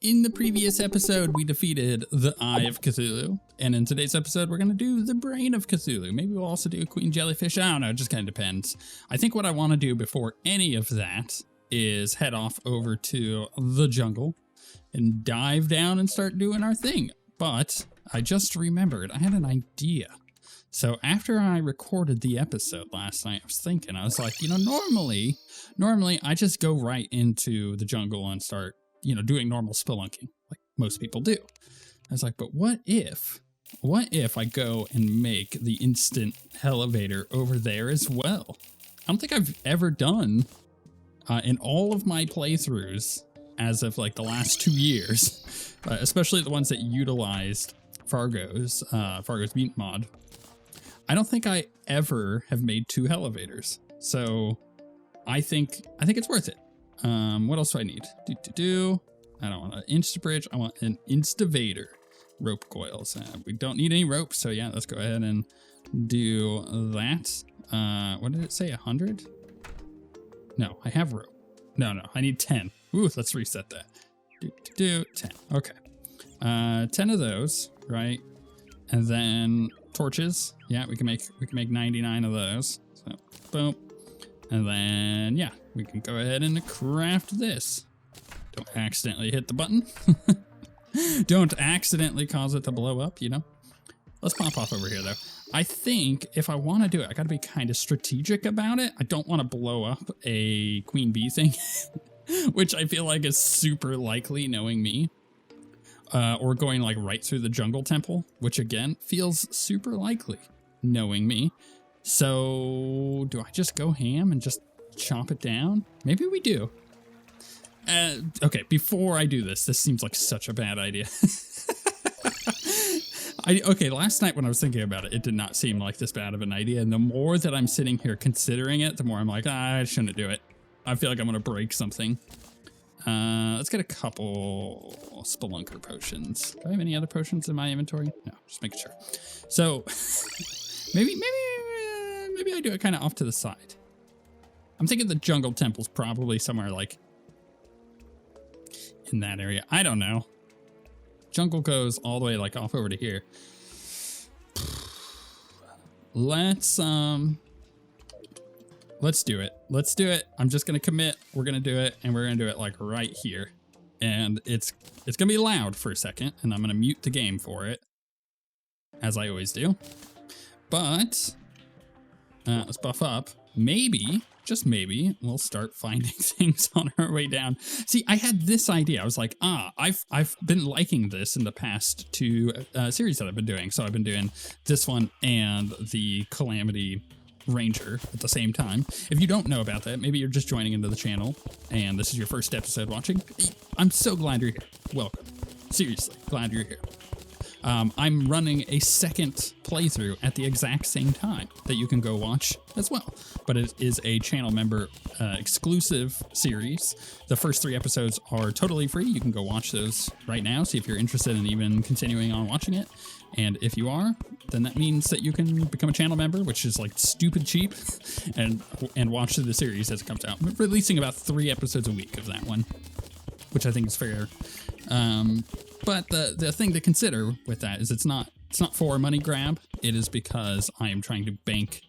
In the previous episode, we defeated the Eye of Cthulhu, and in today's episode, we're going to do the Brain of Cthulhu. Maybe we'll also do a Queen Jellyfish. I don't know, it just kind of depends. I think what I want to do before any of that is head off over to the jungle and dive down and start doing our thing. But I just remembered I had an idea. So after I recorded the episode last night, I was thinking, I was like, normally I just go right into the jungle and start doing normal spelunking like most people do. I was like, but what if I go and make the instant elevator over there as well? I don't think I've ever done in all of my playthroughs as of like the last 2 years, especially the ones that utilized Fargo's Mutant mod. I don't think I ever have made 2 elevators. So I think it's worth it. What else do I need? I don't want an Instabridge. I want an Instavator. Rope coils. We don't need any rope, so yeah, let's go ahead and do that. What did it say? 100? No, I have rope. No, I need 10. Ooh, let's reset that. 10. Okay. 10 of those, right? And then torches. Yeah, we can make 99 of those. So boom. And then, yeah, we can go ahead and craft this. Don't accidentally hit the button. Don't accidentally cause it to blow up, Let's pop off over here, though. I think if I want to do it, I got to be kind of strategic about it. I don't want to blow up a queen bee thing, which I feel like is super likely knowing me. Or going like right through the jungle temple, which again feels super likely knowing me. So do I just go ham and just chop it down? Maybe we do. Okay, before I do this seems like such a bad idea. Okay, last night when I was thinking about it, it did not seem like this bad of an idea. And the more that I'm sitting here considering it, the more I'm like, I shouldn't do it. I feel like I'm going to break something. Let's get a couple spelunker potions. Do I have any other potions in my inventory? No, just making sure. So maybe I do it kind of off to the side. I'm thinking the jungle temple's probably somewhere like in that area. I don't know. Jungle goes all the way like off over to here. Let's do it. Let's do it. I'm just going to commit. We're going to do it, and we're going to do it like right here. And it's going to be loud for a second, and I'm going to mute the game for it, as I always do. But let's buff up. Maybe, just maybe, we'll start finding things on our way down. See, I had this idea. I was like, I've been liking this in the past 2 series that I've been doing. So I've been doing this one and the Calamity Ranger at the same time. If you don't know about that, maybe you're just joining into the channel and this is your first episode watching. I'm so glad you're here. Welcome. Seriously, glad you're here. I'm running a second playthrough at the exact same time that you can go watch as well. But it is a channel member exclusive series. The first 3 episodes are totally free. You can go watch those right now, see if you're interested in even continuing on watching it. And if you are, then that means that you can become a channel member, which is like stupid cheap, and watch the series as it comes out. I'm releasing about 3 episodes a week of that one, which I think is fair. But the thing to consider with that is it's not for a money grab. It is because I am trying to bank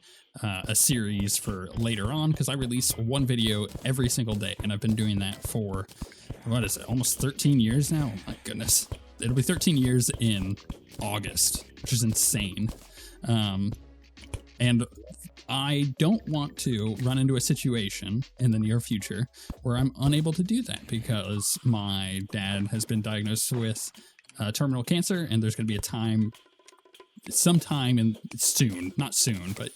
a series for later on, because I release 1 video every single day, and I've been doing that for, what is it, almost 13 years now? Oh my goodness. It'll be 13 years in August, which is insane. And I don't want to run into a situation in the near future where I'm unable to do that, because my dad has been diagnosed with terminal cancer, and there's going to be a time, sometime soon, not soon, but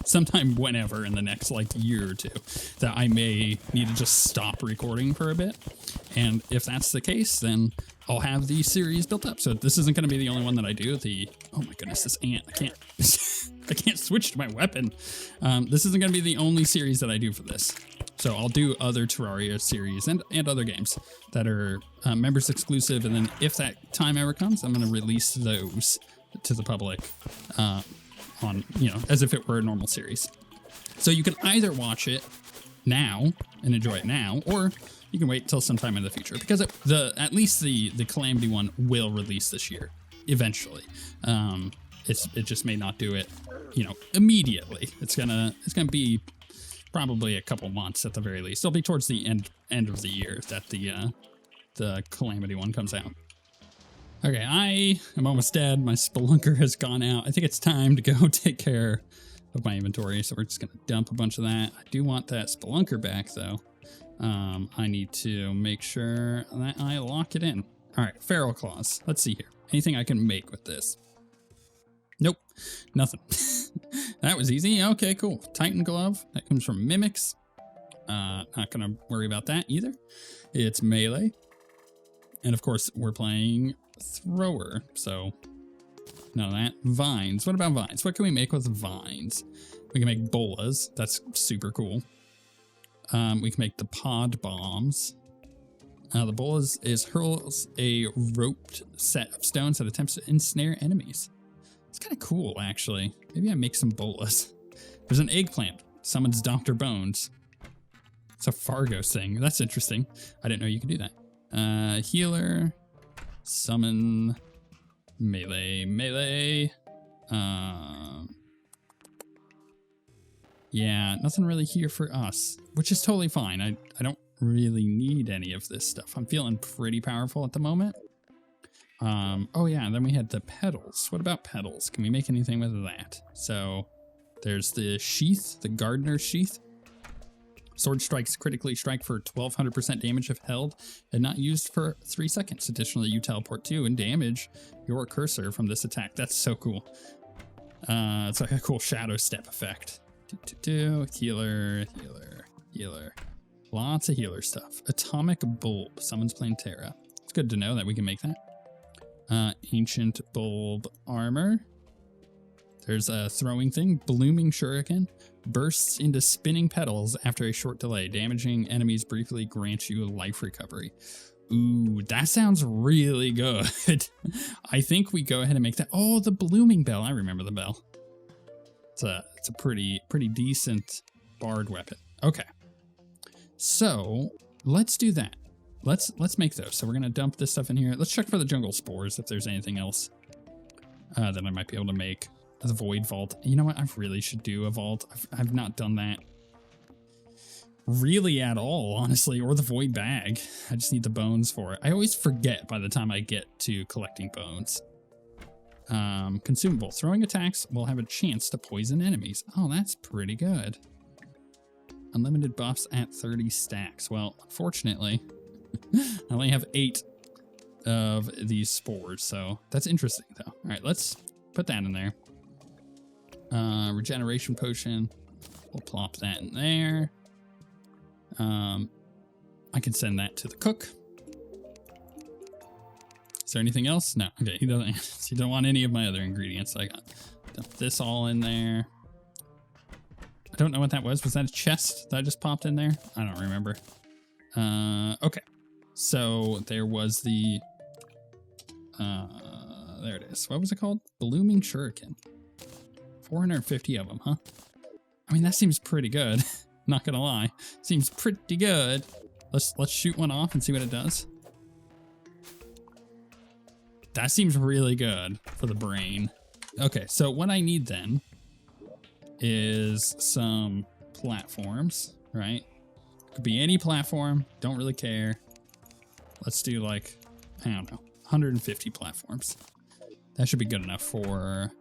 sometime whenever in the next like year or 2, that I may need to just stop recording for a bit. And if that's the case, then I'll have the series built up. So this isn't going to be the only one that I do. Oh my goodness, this ant, I can't switch to my weapon. This isn't going to be the only series that I do for this. So I'll do other Terraria series and other games that are members exclusive. And then if that time ever comes, I'm going to release those to the public on, as if it were a normal series. So you can either watch it now and enjoy it now, or you can wait till sometime in the future, because at least the Calamity one will release this year, eventually. It just may not do it, immediately. It's gonna be probably a couple months at the very least. It'll be towards the end of the year that the Calamity one comes out. Okay, I am almost dead. My Spelunker has gone out. I think it's time to go take care of my inventory, so we're just gonna dump a bunch of that. I do want that Spelunker back, though. I need to make sure that I lock it in. All right, Feral Claws. Let's see here. Anything I can make with this? Nope, nothing. That was easy. Okay, cool. Titan Glove. That comes from Mimics. Not gonna worry about that either. It's melee. And of course, we're playing Thrower, so none of that. Vines. What about vines? What can we make with vines? We can make bolas. That's super cool. We can make the pod bombs. The bolas hurls a roped set of stones that attempts to ensnare enemies. It's kind of cool, actually. Maybe I make some bolas. There's an eggplant. Summons Dr. Bones. It's a Fargos thing. That's interesting. I didn't know you could do that. Healer. Summon. Melee. Yeah, nothing really here for us, which is totally fine. I don't really need any of this stuff. I'm feeling pretty powerful at the moment. Oh yeah, and then we had the petals. What about petals? Can we make anything with that? So there's the sheath, the gardener's sheath. Sword strikes critically strike for 1200% damage if held and not used for 3 seconds. Additionally, you teleport to and damage your cursor from this attack. That's so cool. It's like a cool shadow step effect. Healer. Lots of healer stuff. Atomic bulb summons Plantera. It's good to know that we can make that. Ancient bulb armor. There's a throwing thing. Blooming shuriken bursts into spinning petals after a short delay. Damaging enemies briefly grants you life recovery. Ooh, that sounds really good. I think we go ahead and make that. Oh, the blooming bell. I remember the bell. It's a pretty decent bard weapon. Okay. So let's do that. Let's make those. So we're gonna dump this stuff in here. Let's check for the jungle spores if there's anything else that I might be able to make. The void vault. You know what? I really should do a vault. I've not done that really at all, honestly, or the void bag. I just need the bones for it. I always forget by the time I get to collecting bones. Consumable. Throwing attacks will have a chance to poison enemies. Oh, that's pretty good. Unlimited buffs at 30 stacks. Well, unfortunately, I only have 8 of these spores, so that's interesting, though. All right, let's put that in there. Regeneration potion. We'll plop that in there. I can send that to the cook. Is there anything else? No. Okay, he doesn't. He don't want any of my other ingredients. I got dump this all in there. I don't know what that was. Was that a chest that I just popped in there? I don't remember. Okay. So there was the. There it is. What was it called? Blooming shuriken. 450 of them, huh? I mean, that seems pretty good. Not gonna lie. Seems pretty good. Let's shoot one off and see what it does. That seems really good for the brain. Okay, so what I need then is some platforms, right? Could be any platform. Don't really care. Let's do like, I don't know, 150 platforms. That should be good enough for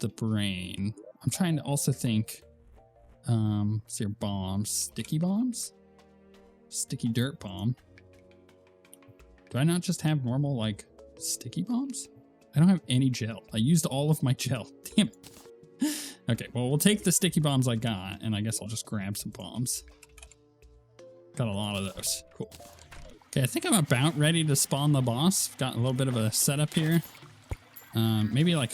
the brain. I'm trying to also think, see your bombs, sticky bombs, sticky dirt bomb. Do I not just have normal like sticky bombs? I don't have any gel. I used all of my gel. Damn it. Okay, well, we'll take the sticky bombs I got, and I guess I'll just grab some bombs. Got a lot of those. Cool. Okay, I think I'm about ready to spawn the boss. Got a little bit of a setup here. Maybe like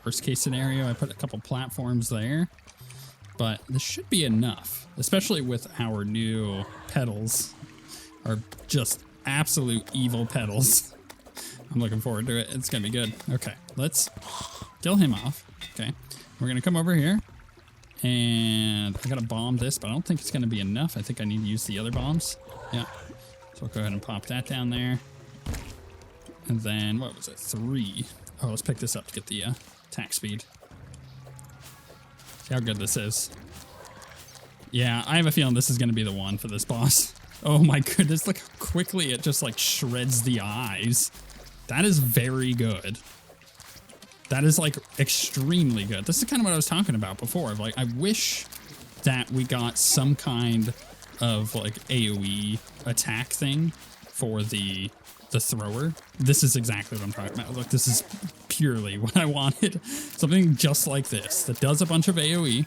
worst case scenario, I put a couple platforms there, but this should be enough, especially with our new petals are just absolute evil petals. I'm looking forward to it. It's gonna be good. Okay, let's kill him off. Okay, we're gonna come over here And I gotta bomb this, but I don't think it's gonna be enough. I think I need to use the other bombs. Yeah. So I'll go ahead and pop that down there. And then, what was it? 3. Oh, let's pick this up to get the attack speed. See how good this is. Yeah, I have a feeling this is gonna be the one for this boss. Oh my goodness, look how quickly it just like shreds the eyes. That is very good. That is like extremely good. This is kind of what I was talking about before. Like, I wish that we got some kind of like AoE attack thing for the thrower. This is exactly what I'm talking about. Look, this is purely what I wanted. Something just like this that does a bunch of AoE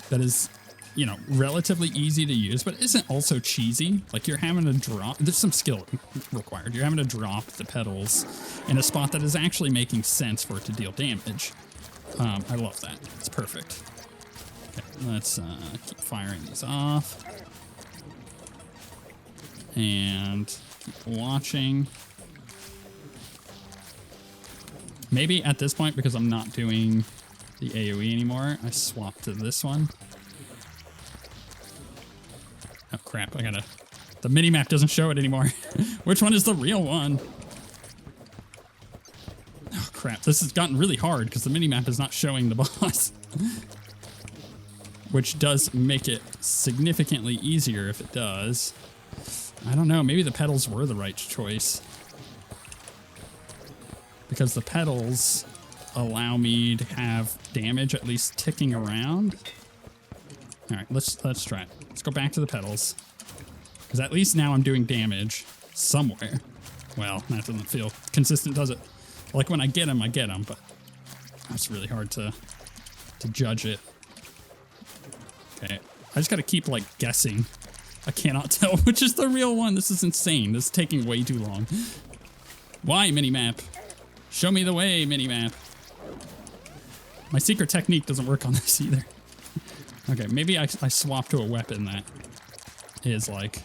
that is, you know, relatively easy to use, but isn't also cheesy. Like, you're having to drop, there's some skill required. You're having to drop the petals in a spot that is actually making sense for it to deal damage. I love that. It's perfect. Okay, let's keep firing these off. And keep watching. Maybe at this point, because I'm not doing the AoE anymore, I swap to this one. Oh crap, I gotta... The minimap doesn't show it anymore. Which one is the real one? Oh crap, this has gotten really hard because the minimap is not showing the boss. Which does make it significantly easier if it does. I don't know, maybe the petals were the right choice. Because the petals allow me to have damage at least ticking around. Alright, let's try it. Let's go back to the petals. Because at least now I'm doing damage somewhere. Well, that doesn't feel consistent, does it? Like when I get them, but that's really hard to judge it. Okay, I just gotta keep like guessing. I cannot tell which is the real one. This is insane. This is taking way too long. Why, minimap? Show me the way, minimap. My secret technique doesn't work on this either. Okay, maybe I swap to a weapon that is like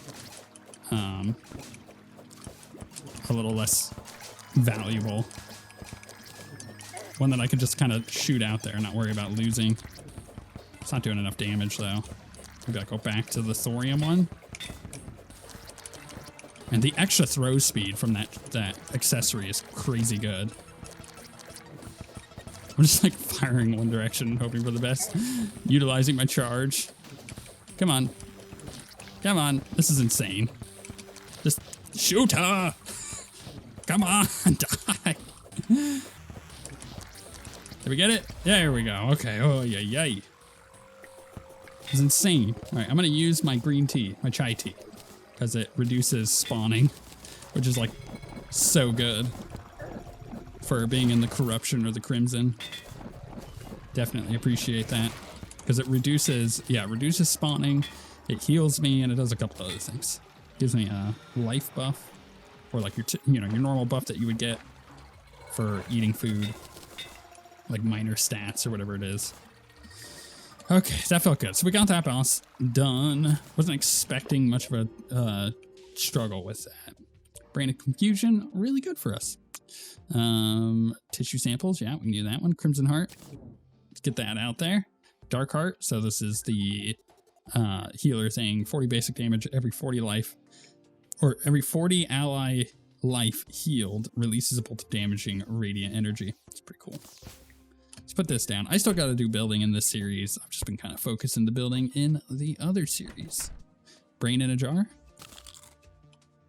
a little less valuable. One that I could just kind of shoot out there and not worry about losing. It's not doing enough damage though. Maybe I'll go back to the thorium one. And the extra throw speed from that accessory is crazy good. I'm just like firing one direction, hoping for the best. Utilizing my charge. Come on. Come on. This is insane. Just shoot her. Come on. Die. Did we get it? There we go. Okay. Oh, yay. It's insane. All right. I'm going to use my green tea, my chai tea, because it reduces spawning, which is like so good. For being in the corruption or the crimson. Definitely appreciate that. Because it reduces spawning, it heals me, and it does a couple other things. Gives me a life buff, or like your normal buff that you would get for eating food. Like minor stats or whatever it is. Okay, that felt good. So we got that boss done. Wasn't expecting much of a struggle with that. Brain of Confusion, really good for us. Tissue samples, yeah, we can do that one. Crimson Heart, let's get that out there. Dark Heart, so this is the healer thing. 40 basic damage every 40 life, or every 40 ally life healed releases a bolt of damaging radiant energy. It's pretty cool. Let's put this down. I still got to do building in this series. I've just been kind of focusing the building in the other series. Brain in a jar.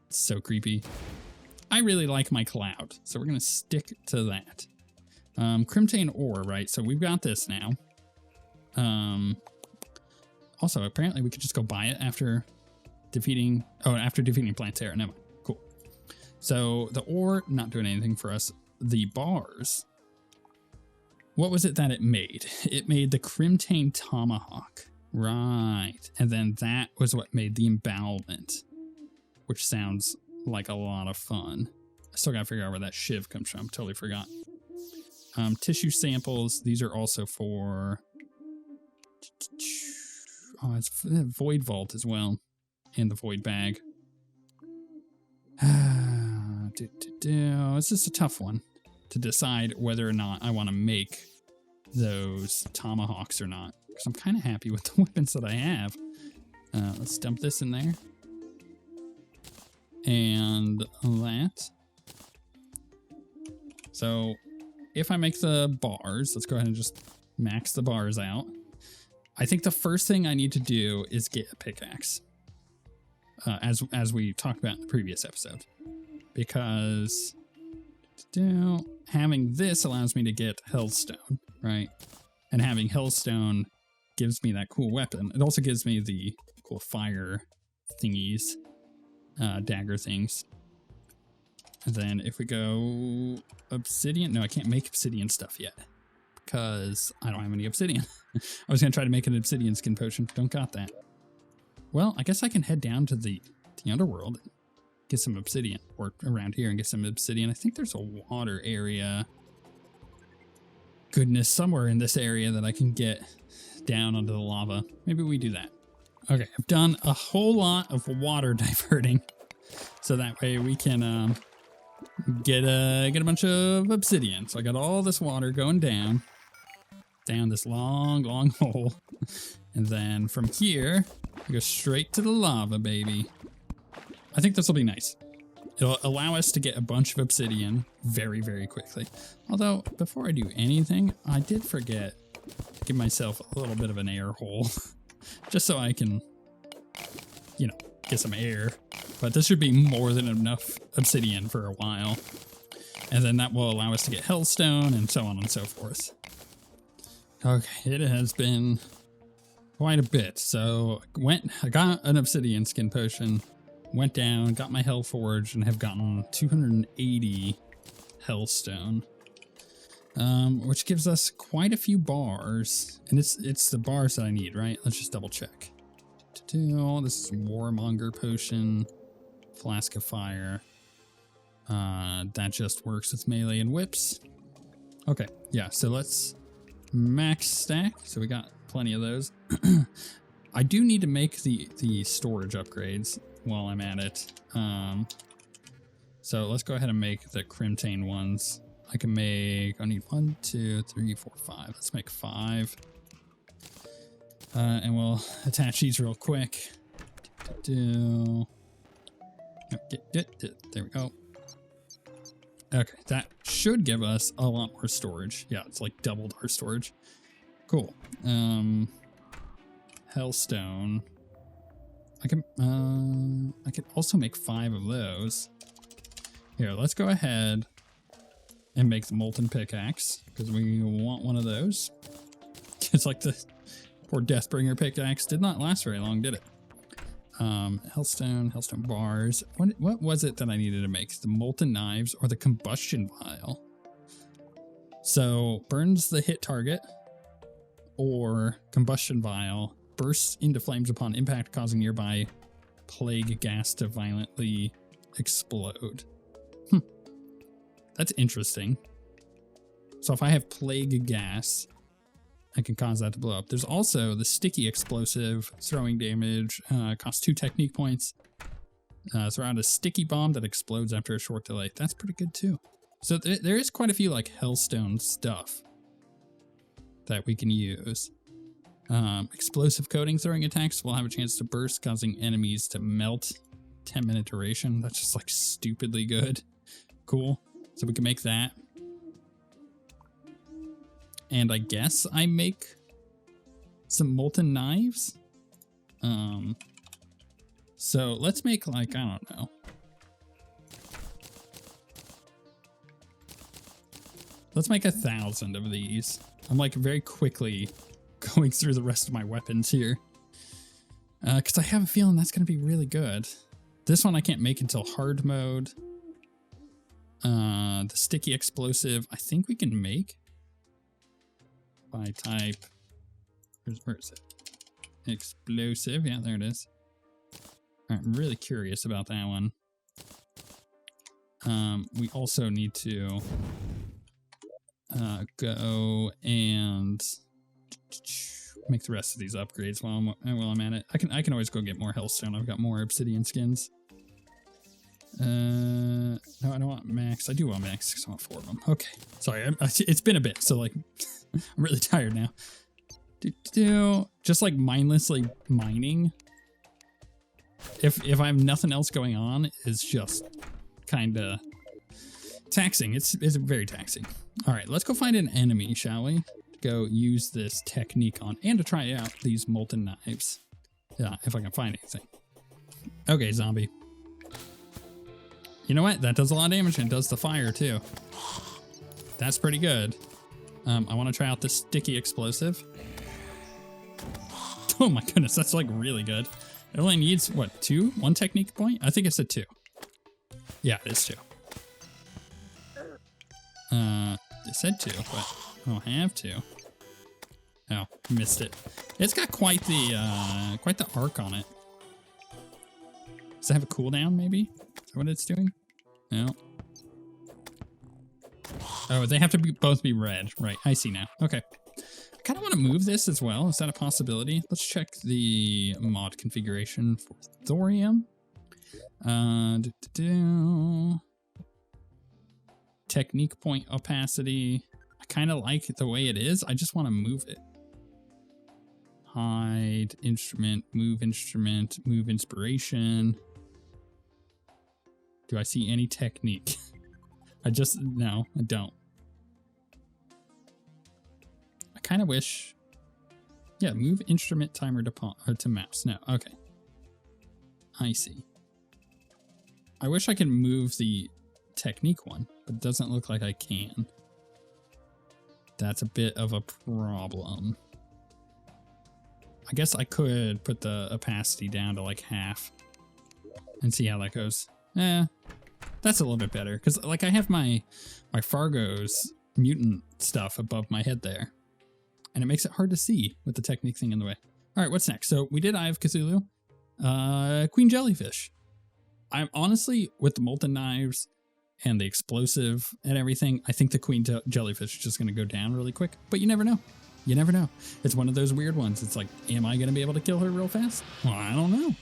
It's so creepy. I really like my cloud, so we're going to stick to that. Crimtane ore, right? So we've got this now. Also, apparently we could just go buy it after defeating... Oh, after defeating Plantera. No, cool. So the ore, not doing anything for us. The bars. What was it that it made? It made the Crimtane Tomahawk. Right. And then that was what made the embowelment, which sounds... like a lot of fun. I still gotta figure out where that shiv comes from. Totally forgot. Tissue samples. These are also for... Oh, it's for the Void Vault as well. And the Void Bag. It's just a tough one to decide whether or not I want to make those tomahawks or not. because I'm kind of happy with the weapons that I have. Let's dump this in there. And that. So if I make the bars, let's go ahead and just max the bars out. I think the first thing I need to do is get a pickaxe, as we talked about in the previous episode, because having this allows me to get Hellstone, right? And having Hellstone gives me that cool weapon. It also gives me the cool fire thingies, dagger things. And then if we go obsidian, no, I can't make obsidian stuff yet because I don't have any obsidian. I was going to try to make an obsidian skin potion. Don't got that. Well, I guess I can head down to the underworld and get some obsidian, or around here and get some obsidian. I think there's a water area. Goodness, somewhere in this area that I can get down onto the lava. Maybe we do that. Okay, I've done a whole lot of water diverting, so that way we can get a bunch of obsidian. So I got all this water going down this long hole, and then from here we go straight to the lava, baby. I think this will be nice. It'll allow us to get a bunch of obsidian very, very quickly. Although, before I do anything, I did forget to give myself a little bit of an air hole. Just so I can, you know, get some air. But this should be more than enough obsidian for a while. And then that will allow us to get Hellstone and so on and so forth. Okay, it has been quite a bit. So I got an obsidian skin potion, went down, got my Hell Forge, and have gotten 280 Hellstone. Which gives us quite a few bars, and it's the bars that I need, right? Let's just double check. This is Warmonger Potion, Flask of Fire. That just works with melee and whips. Okay, yeah, so let's max stack. So we got plenty of those. I do need to make the storage upgrades while I'm at it. So let's go ahead and make the Crimtane ones. I can make, I need 1, 2, 3, 4, 5. Let's make 5. And we'll attach these real quick. There we go. Okay, that should give us a lot more storage. Yeah, it's like doubled our storage. Cool. Hellstone. I can also make 5 of those. Here, let's go ahead and make the molten pickaxe, because we want one of those. It's like the poor Deathbringer pickaxe did not last very long, did it? Hellstone bars. What was it that I needed to make? The molten knives or the combustion vial? So burns the hit target, or combustion vial bursts into flames upon impact, causing nearby plague gas to violently explode. That's interesting. So if I have plague gas, I can cause that to blow up. There's also the sticky explosive, throwing damage, costs 2 technique points. Throw out a sticky bomb that explodes after a short delay. That's pretty good too. So there is quite a few like Hellstone stuff that we can use. Explosive coating throwing attacks will have a chance to burst, causing enemies to melt. 10-minute duration. That's just like stupidly good. Cool. So we can make that. And I guess I make some molten knives. So let's make like, I don't know. Let's make 1,000 of these. I'm like very quickly going through the rest of my weapons here. Because I have a feeling that's going to be really good. This one I can't make until hard mode. The sticky explosive, I think we can make by type. Where is it? Explosive. Yeah, there it is. All right, I'm really curious about that one. We also need to go and make the rest of these upgrades while I'm at it. I can always go get more Hellstone. I've got more obsidian skins. No, I don't want max. I do want max because I want 4 of them. Okay, sorry, it's been a bit, so like I'm really tired now. Just like mindlessly mining. If I have nothing else going on, it's just kind of taxing. It's very taxing. All right, let's go find an enemy, shall we? Go use this technique on and to try out these molten knives. Yeah, if I can find anything. Okay, zombie. You know what? That does a lot of damage and does the fire too. That's pretty good. I want to try out this sticky explosive. Oh my goodness, that's like really good. It only needs, what, 2? 1 technique point? I think it said 2. Yeah, it is 2. It said 2, but I don't have 2. Oh, missed it. It's got quite the arc on it. Does it have a cooldown, maybe? Is that what it's doing? No. Oh, they have to both be red. Right, I see now. Okay. I kind of want to move this as well. Is that a possibility? Let's check the mod configuration for Thorium. Technique point opacity. I kind of like the way it is. I just want to move it. Hide, instrument, move inspiration. Do I see any technique? No, I don't. I kind of wish, yeah, move instrument timer to mouse. No, okay. I see. I wish I could move the technique one, but it doesn't look like I can. That's a bit of a problem. I guess I could put the opacity down to like half and see how that goes. That's a little bit better because like I have my Fargo's mutant stuff above my head there, and it makes it hard to see with the technique thing in the way. All right, what's next? So we did Eye of Cthulhu, Queen Jellyfish. I'm honestly, with the molten knives and the explosive and everything, I think the Queen Jellyfish is just going to go down really quick, but you never know. You never know. It's one of those weird ones. It's like, am I going to be able to kill her real fast? Well, I don't know.